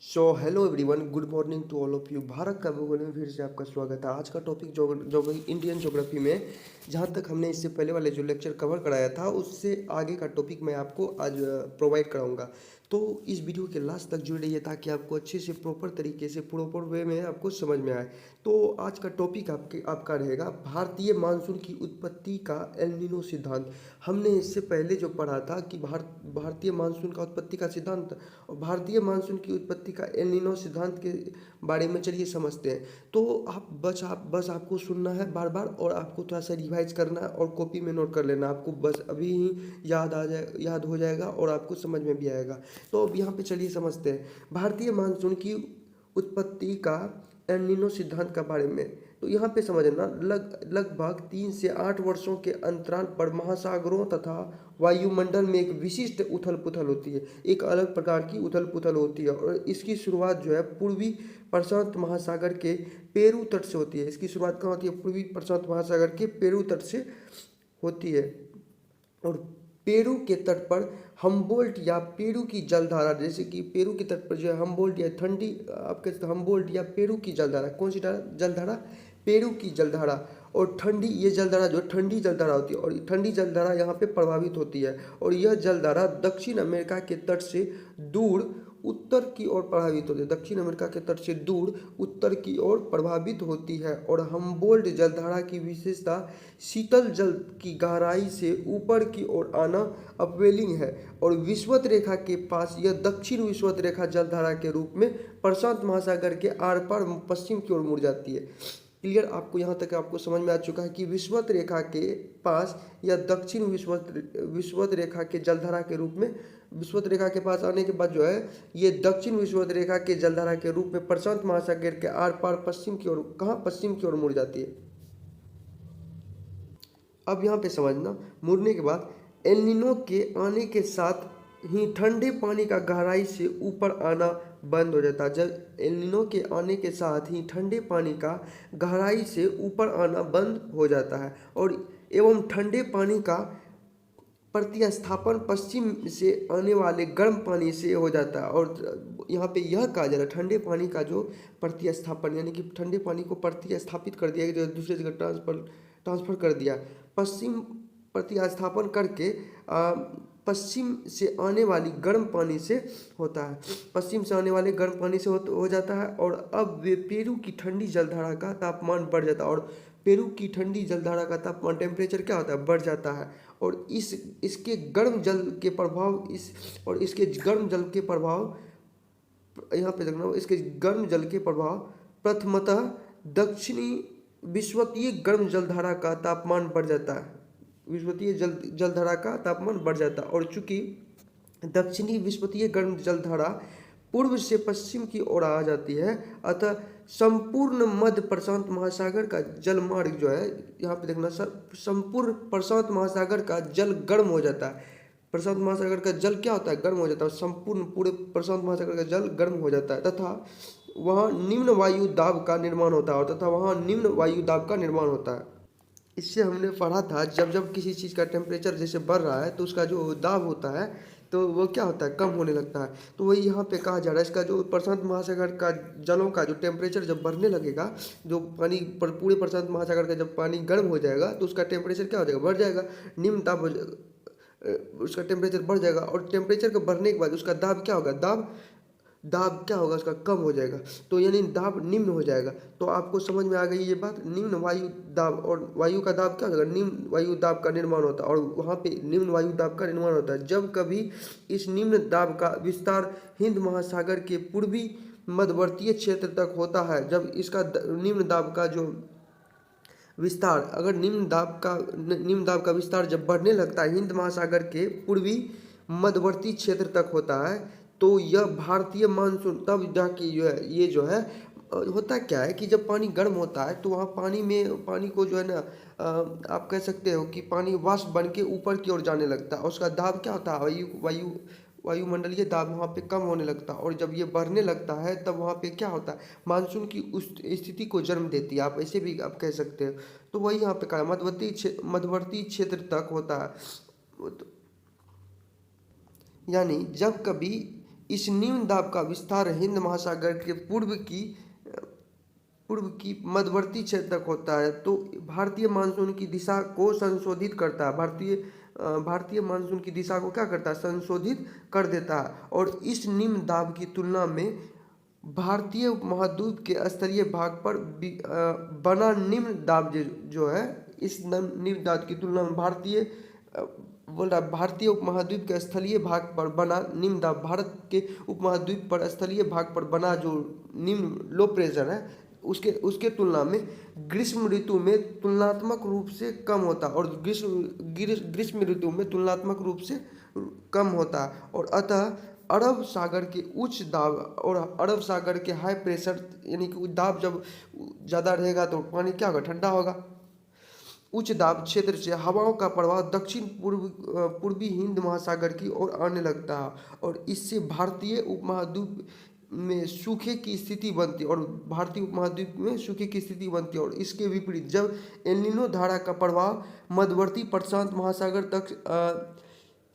So hello everyone, good morning to all of you. Bharat का भूगोल में फिर से आपका स्वागत है। आज का टॉपिक इंडियन ज्योग्राफी में जहाँ तक हमने इससे पहले वाले जो लेक्चर कवर कराया था उससे आगे का टॉपिक मैं आपको आज प्रोवाइड कराऊंगा। तो इस वीडियो के लास्ट तक जुड़ रहिए ताकि आपको अच्छे से प्रॉपर तरीके से प्रॉपर वे में आपको समझ में आए। तो आज का टॉपिक आपका रहेगा भारतीय मानसून की उत्पत्ति का एल नीनो सिद्धांत। हमने इससे पहले जो पढ़ा था कि भारतीय मानसून का उत्पत्ति का सिद्धांत और भारतीय मानसून की उत्पत्ति का एल नीनो सिद्धांत के बारे में चलिए समझते हैं। तो आप बस आपको सुनना है बार बार और आपको थोड़ा सा रिवाइज करना है और कॉपी में नोट कर लेना। आपको बस अभी ही याद हो जाएगा और आपको समझ में भी आएगा। तो अब यहाँ पे चलिए समझते हैं भारतीय मानसून की उत्पत्ति का एल नीनो सिद्धांत के बारे में। तो यहाँ पे समझना लगभग 3 से 8 वर्षों के अंतराल पर महासागरों तथा वायुमंडल में एक विशिष्ट उथल पुथल होती है। एक अलग प्रकार की उथल पुथल होती है और इसकी शुरुआत जो है पूर्वी प्रशांत महासागर के पेरू तट से होती है। इसकी शुरुआत कहाँ होती है? पूर्वी प्रशांत महासागर के पेरू तट से होती है। और पेरू के तट पर हम्बोल्ट या पेरू की जलधारा, जैसे कि पेरू के तट पर जो है हम्बोल्ट या ठंडी आप कह सकते हम्बोल्ट या पेरू की जलधारा, कौन सी जलधारा? पेरू की जलधारा। और ठंडी ये जलधारा जो ठंडी जलधारा होती है और ठंडी जलधारा यहाँ पे प्रभावित होती है और यह जलधारा दक्षिण अमेरिका के तट से दूर उत्तर की ओर प्रभावित होती है। दक्षिण अमेरिका के तट से दूर उत्तर की ओर प्रभावित होती है। और हम्बोल्ट जलधारा की विशेषता शीतल जल की गहराई से ऊपर की ओर आना अपवेलिंग है और विषुवत रेखा के पास यह दक्षिण विषुवत रेखा जलधारा के रूप में प्रशांत महासागर के आर पार पश्चिम की ओर मुड़ जाती है। क्लियर? आपको यहाँ तक आपको समझ में आ चुका है कि विषुवत रेखा के पास या दक्षिण विषुवत रेखा के जलधारा के रूप में, विषुवत रेखा के पास आने के बाद जो है ये दक्षिण विषुवत रेखा के जलधारा के रूप में प्रशांत महासागर के आर पार पश्चिम की ओर, कहाँ? पश्चिम की ओर मुड़ जाती है। अब यहाँ पे समझना, मुड़ने के बाद एल नीनो के आने के साथ ही ठंडे पानी का गहराई से ऊपर आना बंद हो जाता है। जब एल नीनो के आने के साथ ही ठंडे पानी का गहराई से ऊपर आना बंद हो जाता है और एवं ठंडे पानी का प्रतिस्थापन पश्चिम से आने वाले गर्म पानी से हो जाता है। और यहाँ पे यह कहा जा रहा है ठंडे पानी का जो प्रतिस्थापन, यानी कि ठंडे पानी को प्रतिस्थापित कर दिया, जो दूसरे जगह ट्रांसफर कर दिया, पश्चिम प्रतिस्थापन करके पश्चिम से आने वाली गर्म पानी से होता है। पश्चिम से आने वाले गर्म पानी से हो जाता है और अब वे पेरू की ठंडी जलधारा का तापमान बढ़ जाता है और पेरू की ठंडी जलधारा का तापमान, टेम्परेचर क्या होता है? बढ़ जाता है। और इसके गर्म जल के प्रभाव इसके गर्म जल के प्रभाव, यहाँ पे देखना, इसके गर्म जल के प्रभाव प्रथमतः दक्षिणी विषुवतीय गर्म जलधारा का तापमान बढ़ जाता है। विषुवतीय जलधारा का तापमान बढ़ जाता है और चूंकि दक्षिणी विषुवतीय गर्म जलधारा पूर्व से पश्चिम की ओर आ जाती है, अतः संपूर्ण मध्य प्रशांत महासागर का जलमार्ग जो है, यहाँ पे देखना सर, संपूर्ण प्रशांत महासागर का जल गर्म हो जाता है। प्रशांत महासागर का जल क्या होता है? गर्म हो जाता है। संपूर्ण पूरे प्रशांत महासागर का जल गर्म हो जाता है तथा वहाँ निम्न वायु दाब का निर्माण होता है इससे हमने पढ़ा था जब जब किसी चीज़ का टेम्परेचर जैसे बढ़ रहा है तो उसका जो दाब होता है तो वो क्या होता है? कम होने लगता है। तो वही यहाँ पे कहा जा रहा है, इसका जो प्रशांत महासागर का जलों का जो टेम्परेचर जब बढ़ने लगेगा, जो पानी पूरे प्रशांत महासागर का जब पानी गर्म हो जाएगा तो उसका टेम्परेचर क्या हो जाएगा? बढ़ जाएगा, निम्न दाब हो जाएगा, उसका टेम्परेचर बढ़ जाएगा और टेम्परेचर के बढ़ने के बाद उसका दाब क्या होगा? दाब क्या होगा? उसका कम हो जाएगा, तो यानी दाब निम्न हो जाएगा। तो आपको समझ में आ गई ये बात। निम्न वायु दाब, और वायु का दाब क्या होगा? निम्न वायु दाब का निर्माण होता है और वहाँ पे निम्न वायु दाब का निर्माण होता है जब कभी इस निम्न दाब का विस्तार हिंद महासागर के पूर्वी मध्यवर्तीय क्षेत्र तक होता है। जब इसका निम्न दाब का जो विस्तार, अगर निम्न दाब का विस्तार जब बढ़ने लगता है हिंद महासागर के पूर्वी मध्यवर्ती क्षेत्र तक होता है, तो यह भारतीय मानसून तब जाके जो है, ये जो है होता क्या है कि जब पानी गर्म होता है तो वहाँ पानी को जो है ना, आप कह सकते हो कि पानी वाष्प बन के ऊपर की ओर जाने लगता है और उसका दाब क्या होता है? वायुमंडलीय दाब वहाँ पे कम होने लगता है और जब ये बढ़ने लगता है तब वहाँ पे क्या होता है? मानसून की उस स्थिति को जन्म देती है, आप ऐसे भी आप कह सकते हो। तो वही यहाँ पे कहा मध्यवर्ती क्षेत्र तक होता है। यानी जब कभी इस निम्न दाब का विस्तार हिंद महासागर के पूर्व की मध्यवर्ती क्षेत्र तक होता है। तो भारतीय मानसून की दिशा को संशोधित करता है। भारतीय मानसून की दिशा को क्या करता है, संशोधित कर देता है। और इस निम्न दाब की तुलना में भारतीय उपमहाद्वीप के स्तरीय भाग पर बना निम्न दाब जो है, इस निम्न दाब की तुलना में भारतीय उपमहाद्वीप के स्थलीय भाग पर बना निम्न दाब भारत के उपमहाद्वीप पर स्थलीय भाग पर बना जो निम्न लो प्रेशर है, उसके तुलना में ग्रीष्म ऋतु में तुलनात्मक रूप से कम होता है। और ग्रीष्म ऋतु में तुलनात्मक रूप से कम होता है। और अतः अरब सागर के उच्च दाब और अरब सागर के हाई प्रेशर, यानी कि दाब जब ज़्यादा रहेगा तो पानी क्या होगा, ठंडा होगा। उच्च दाब क्षेत्र से हवाओं का प्रवाह दक्षिण पूर्वी हिंद महासागर की ओर आने लगता है और इससे भारतीय उपमहाद्वीप में सूखे की स्थिति बनती है और इसके विपरीत जब एल-नीनो धारा का प्रवाह मध्यवर्ती प्रशांत महासागर तक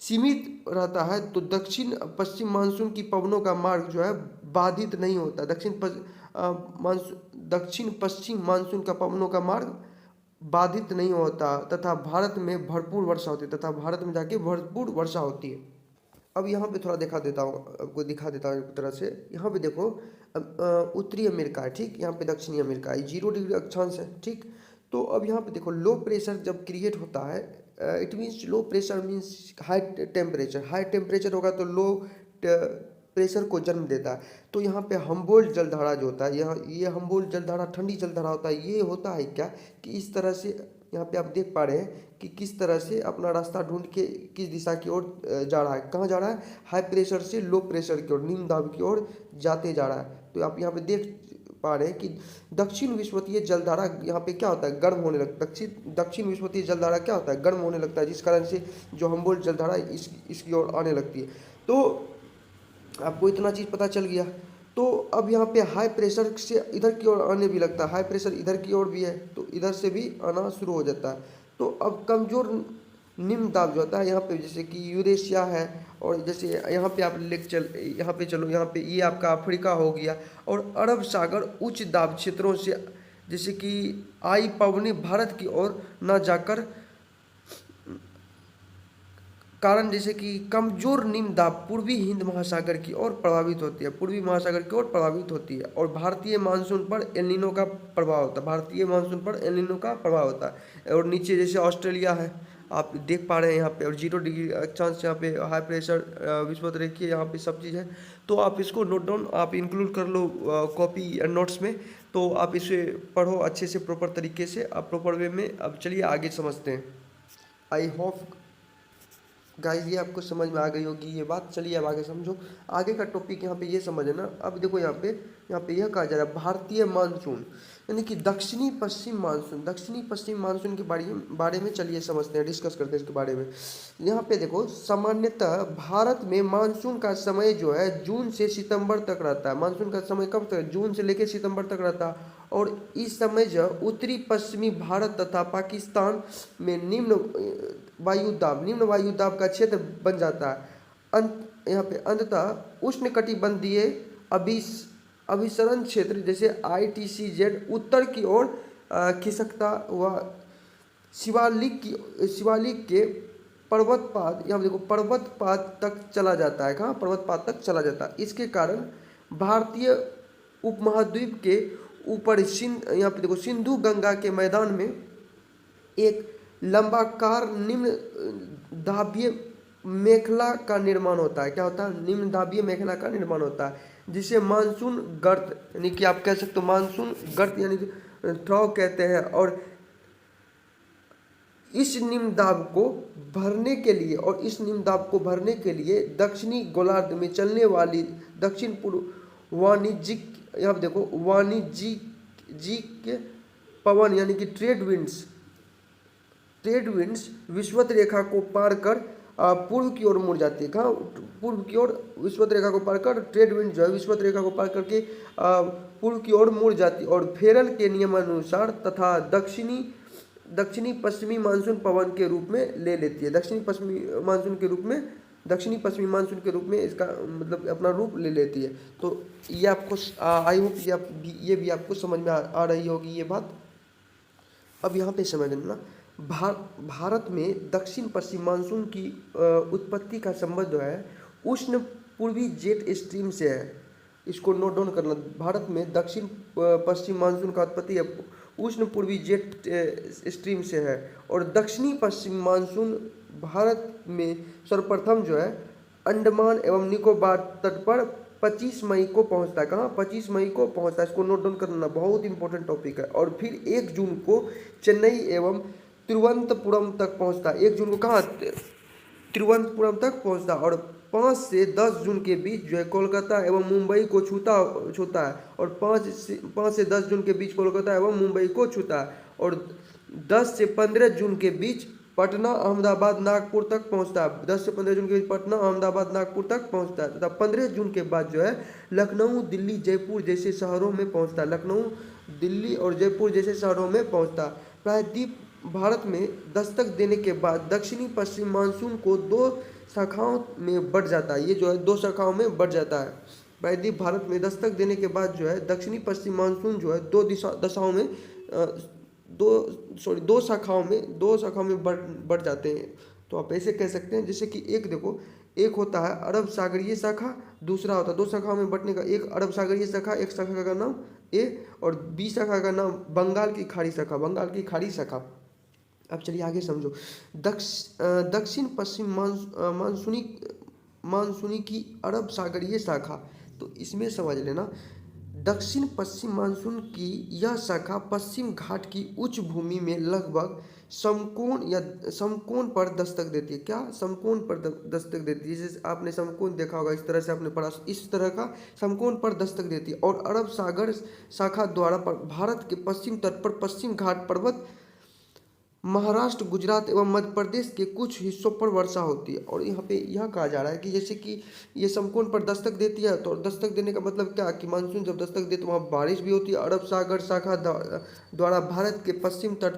सीमित रहता है तो दक्षिण पश्चिम मानसून की पवनों का मार्ग जो है बाधित नहीं होता। दक्षिण पश्चिम मानसून का पवनों का मार्ग बाधित नहीं होता तथा भारत में भरपूर वर्षा होती है अब यहाँ पे थोड़ा दिखा देता हूँ एक तरह से। यहाँ पे देखो उत्तरी अमेरिका है, ठीक, यहाँ पे दक्षिणी अमेरिका है, 0 डिग्री अक्षांश है, ठीक। तो अब यहाँ पे देखो लो प्रेशर जब क्रिएट होता है, it means low pressure means high temperature होगा तो लो प्रेशर को जन्म देता है। तो यहाँ पे हम्बोल्ट जलधारा जो होता है, ये हम्बोल्ट जलधारा ठंडी जलधारा होता है। ये होता है क्या कि इस तरह से यहाँ पे आप देख पा रहे हैं कि किस तरह से अपना रास्ता ढूंढ के किस दिशा की ओर जा रहा है। कहाँ जा रहा है, हाई प्रेशर से लो प्रेशर की ओर, निम्न दाब की ओर जाते जा रहा है। तो आप यहाँ पे देख पा रहे हैं कि दक्षिण विषुवतीय जलधारा यहाँ पे क्या होता है, गर्म होने लगता है। दक्षिण विषुवतीय जलधारा क्या होता है, गर्म होने लगता है, जिस कारण से जो हम्बोल्ट जलधारा इसकी ओर आने लगती है। तो आपको इतना चीज़ पता चल गया। तो अब यहाँ पे हाई प्रेशर से इधर की ओर आने भी लगता है, हाई प्रेशर इधर की ओर भी है तो इधर से भी आना शुरू हो जाता है। तो अब कमज़ोर निम्न दाब जो होता है यहाँ पे, जैसे कि यूरेशिया है, और जैसे यहाँ पे आप यहाँ पे ये आपका अफ्रीका हो गया। और अरब सागर उच्च दाब क्षेत्रों से जैसे कि आई पवनी भारत की ओर न जाकर कारण जैसे कि कमजोर निम्न दाब पूर्वी हिंद महासागर की ओर प्रभावित होती है, और भारतीय मानसून पर एल-नीनो का प्रभाव होता है। और नीचे जैसे ऑस्ट्रेलिया है, आप देख पा रहे हैं यहाँ पे, और 0 डिग्री अक्षांश यहाँ पे हाई प्रेशर विषुवत रेखीय यहाँ पे सब चीज़ है। तो आप इसको नोट डाउन आप इंक्लूड कर लो कॉपी एंड नोट्स में, तो आप इसे पढ़ो अच्छे से, प्रॉपर तरीके से, आप प्रॉपर वे में। अब चलिए आगे समझते हैं। आई होप गाइस ये आपको समझ में आ गई होगी ये बात। चलिए अब आगे समझो। आगे का टॉपिक यहाँ पे ये समझना। अब देखो यहाँ पे यह कहा जा रहा है भारतीय मानसून, यानी कि दक्षिणी पश्चिम मानसून के बारे में चलिए समझते हैं, डिस्कस करते हैं इसके बारे में। यहाँ पे देखो सामान्यतः भारत में मानसून का समय जो है जून से सितंबर तक रहता है। मानसून का समय कब तक, जून से लेकर सितंबर तक रहता है। और इस समय जो उत्तरी पश्चिमी भारत तथा पाकिस्तान में निम्न वायुदाब का क्षेत्र बन जाता है। यहाँ पे अंततः उष्णकटिबंधीय अभिसरण क्षेत्र जैसे ITCZ उत्तर की ओर खिसकता हुआ शिवालिक के पर्वतपात, यहाँ देखो पर्वतपात तक चला जाता है। कहाँ, पर्वतपात तक चला जाता है। इसके कारण भारतीय उपमहाद्वीप के ऊपर यहाँ पे देखो सिंधु गंगा के मैदान में एक लंबाकार निम्न दाबीय मेखला का निर्माण होता है। क्या होता है, निम्न दाबीय मेखला का निर्माण होता है, जिसे मानसून गर्त, यानी कि आप कह सकते हो मानसून गर्त यानी कि ट्रॉव कहते हैं। और इस निम्न दाब को भरने के लिए दक्षिणी गोलार्ध में चलने वाली दक्षिण पूर्व वाणिज्यिक, यहाँ देखो वाणिज्यिक पवन यानी कि ट्रेड विंड्स विषुवत रेखा को पार कर पूर्व की ओर मुड़ जाती है। कहाँ, पूर्व की ओर विषुवत रेखा को पार कर ट्रेड विंड जो है विषुवत रेखा को पार करके पूर्व की ओर मुड़ जाती है, और फेरल के नियमानुसार तथा दक्षिणी पश्चिमी मानसून पवन के रूप में ले लेती है। दक्षिणी पश्चिमी मानसून के रूप में दक्षिणी पश्चिमी मानसून के रूप में इसका मतलब अपना रूप ले लेती है। तो ये आपको आई होप ये भी आपको समझ में आ रही होगी ये बात। अब यहाँ पे समझ लेना, भारत में दक्षिण पश्चिम मानसून की उत्पत्ति का संबंध जो है उष्ण पूर्वी जेट स्ट्रीम से है। इसको नोट डाउन करना, भारत में दक्षिण पश्चिम मानसून का उत्पत्ति है उष्ण पूर्वी जेट स्ट्रीम से है। और दक्षिणी पश्चिम मानसून भारत में सर्वप्रथम जो है अंडमान एवं निकोबार तट पर 25 मई को पहुंचता है। कहाँ? 25 मई को पहुंचता है। इसको नोट डाउन करना, बहुत इंपॉर्टेंट टॉपिक है। और फिर 1 जून को चेन्नई एवं तिरुवनंतपुरम तक पहुंचता है। 1 जून को कहाँ? तिरुवनंतपुरम तक पहुंचता है। और 5 से 10 जून के बीच जो है कोलकाता एवं मुंबई को छूता है। और 5 से 10 जून के बीच कोलकाता एवं मुंबई को छूता है। और 10 से 15 जून के बीच पटना अहमदाबाद नागपुर तक पहुंचता है। 10 से 15 जून के बीच पटना अहमदाबाद नागपुर तक पहुंचता है तथा 15 जून के बाद जो है लखनऊ दिल्ली जयपुर जैसे शहरों में पहुंचता है। लखनऊ दिल्ली और जयपुर जैसे शहरों में पहुंचता है। प्रायद्वीप भारत में दस्तक देने के बाद दक्षिणी पश्चिम मानसून को 2 शाखाओं में बढ़ जाता है। ये जो है 2 शाखाओं में बढ़ जाता है। प्रायद्वीप भारत में दस्तक देने के बाद जो है दक्षिणी पश्चिम मानसून जो है 2 शाखाओं में बढ़ जाते हैं। तो आप ऐसे कह सकते हैं जैसे कि एक देखो, एक होता है अरब सागरीय शाखा, दूसरा होता है 2 शाखाओं में बढ़ने का, एक अरब सागरीय शाखा, एक शाखा का नाम ए और बी शाखा का नाम बंगाल की खाड़ी शाखा। अब चलिए आगे समझो। दक्षिण पश्चिम मानसूनी की अरब सागरीय शाखा, तो इसमें समझ लेना दक्षिण पश्चिम मानसून की यह शाखा पश्चिम घाट की उच्च भूमि में लगभग समकोण पर दस्तक देती है। क्या? समकोण पर दस्तक देती है। जैसे आपने समकोण देखा होगा, इस तरह से आपने पढ़ा, इस तरह का समकोण पर दस्तक देती है। और अरब सागर शाखा द्वारा भारत के पश्चिम तट पर पश्चिम घाट पर्वत, महाराष्ट्र, गुजरात एवं मध्य प्रदेश के कुछ हिस्सों पर वर्षा होती है। और यहाँ पे यह कहा जा रहा है कि जैसे कि ये समकोण पर दस्तक देती है, तो दस्तक देने का मतलब क्या कि मानसून जब दस्तक दे तो वहाँ बारिश भी होती है। अरब सागर शाखा द्वारा भारत के पश्चिम तट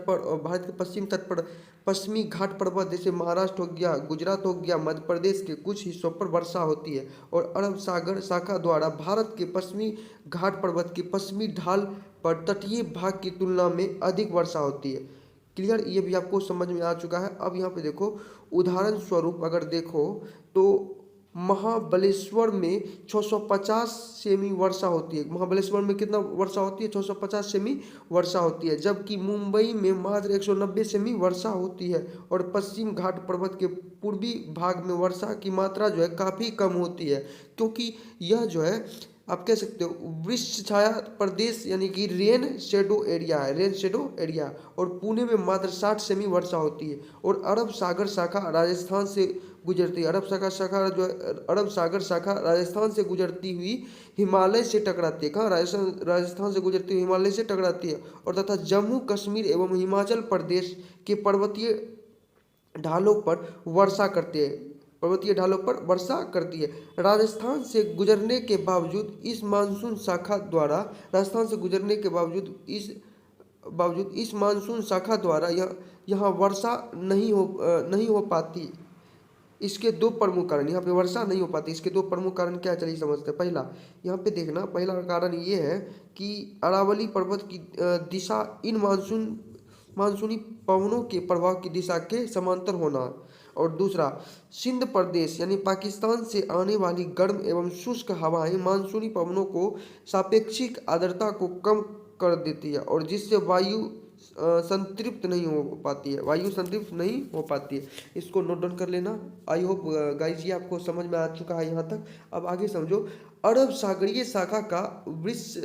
पर पश्चिमी घाट पर्वत जैसे महाराष्ट्र हो गया, गुजरात हो गया, मध्य प्रदेश के कुछ हिस्सों पर वर्षा होती है। और अरब सागर शाखा द्वारा भारत के पश्चिमी घाट पर्वत के पश्चिमी ढाल पर तटीय भाग की तुलना में अधिक वर्षा होती है। क्लियर? ये भी आपको समझ में आ चुका है। अब यहाँ पे देखो, उदाहरण स्वरूप अगर देखो तो महाबलेश्वर में 650 सेमी वर्षा होती है। महाबलेश्वर में कितना वर्षा होती है? 650 सेमी वर्षा होती है। जबकि मुंबई में मात्र 190 सेमी वर्षा होती है। और पश्चिम घाट पर्वत के पूर्वी भाग में वर्षा की मात्रा जो है काफ़ी कम होती है, क्योंकि यह जो है आप कह सकते हो वृक्ष छाया प्रदेश यानी कि रेन शेडो एरिया। और पुणे में मात्र 60 सेमी वर्षा होती है। और अरब सागर शाखा राजस्थान से गुजरती है। अरब सागर शाखा राजस्थान से गुजरती हुई हिमालय से टकराती है। कहाँ? राजस्थान से गुजरती हुई हिमालय से टकराती है। और तथा जम्मू कश्मीर एवं हिमाचल प्रदेश के पर्वतीय ढालों पर वर्षा करती है। राजस्थान से गुजरने के बावजूद इस मानसून शाखा द्वारा यहाँ वर्षा नहीं हो पाती। इसके 2 प्रमुख कारण, यहाँ पे वर्षा नहीं हो पाती, इसके 2 प्रमुख कारण क्या? चलिए समझते हैं। पहला, यहाँ पे देखना, पहला कारण ये है कि अरावली पर्वत की दिशा इन मानसूनी पवनों के प्रवाह की दिशा के समांतर होना। और दूसरा, सिंध प्रदेश यानी पाकिस्तान से आने वाली गर्म एवं शुष्क हवाएं मानसूनी पवनों को सापेक्षिक आर्द्रता को कम कर देती है, और जिससे वायु संतृप्त नहीं हो पाती है। इसको नोट डाउन कर लेना। आई होप गाइस ये आपको समझ में आ चुका है यहाँ तक। अब आगे समझो। अरब सागरीय शाखा का वृष्ट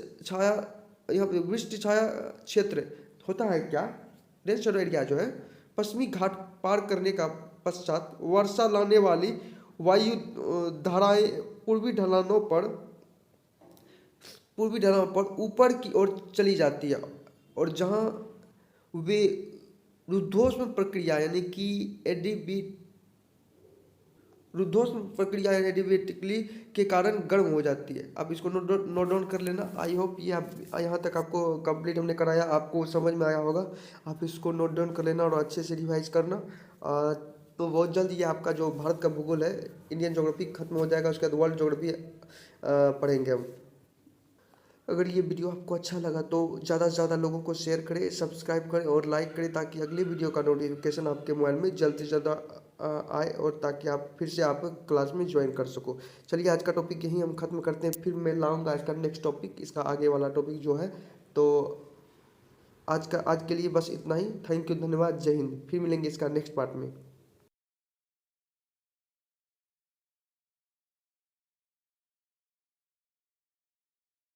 छाया क्षेत्र होता है क्या? रेन शेडो एरिया जो है पश्चिमी घाट पार करने का पश्चात वर्षा लाने वाली वायु धाराएं पूर्वी ढलानों पर ऊपर की ओर चली जाती है। और जहां वे रुद्धोष्म प्रक्रिया यानी कि एडिबेटिकली के कारण गर्म हो जाती है। अब इसको नोट डाउन कर लेना। आई होप ये यहाँ तक आपको कंप्लीट हमने कराया, आपको समझ में आया होगा। आप इसको नोट डाउन कर लेना और अच्छे से रिवाइज करना। तो बहुत जल्द ये आपका जो भारत का भूगोल है, इंडियन ज्योग्राफी खत्म हो जाएगा, उसके बाद वर्ल्ड ज्योग्राफी पढ़ेंगे हम। अगर ये वीडियो आपको अच्छा लगा तो ज़्यादा से ज़्यादा लोगों को शेयर करें, सब्सक्राइब करें और लाइक करें, ताकि अगली वीडियो का नोटिफिकेशन आपके मोबाइल में जल्द से ज़्यादा आए, और ताकि आप फिर से आप क्लास में ज्वाइन कर सको। चलिए आज का टॉपिक यहीं हम खत्म करते हैं, फिर मैं लाऊंगा इसका नेक्स्ट टॉपिक, इसका आगे वाला टॉपिक जो है। तो आज के लिए बस इतना ही। थैंक यू, धन्यवाद, जय हिंद। फिर मिलेंगे इसका नेक्स्ट पार्ट में।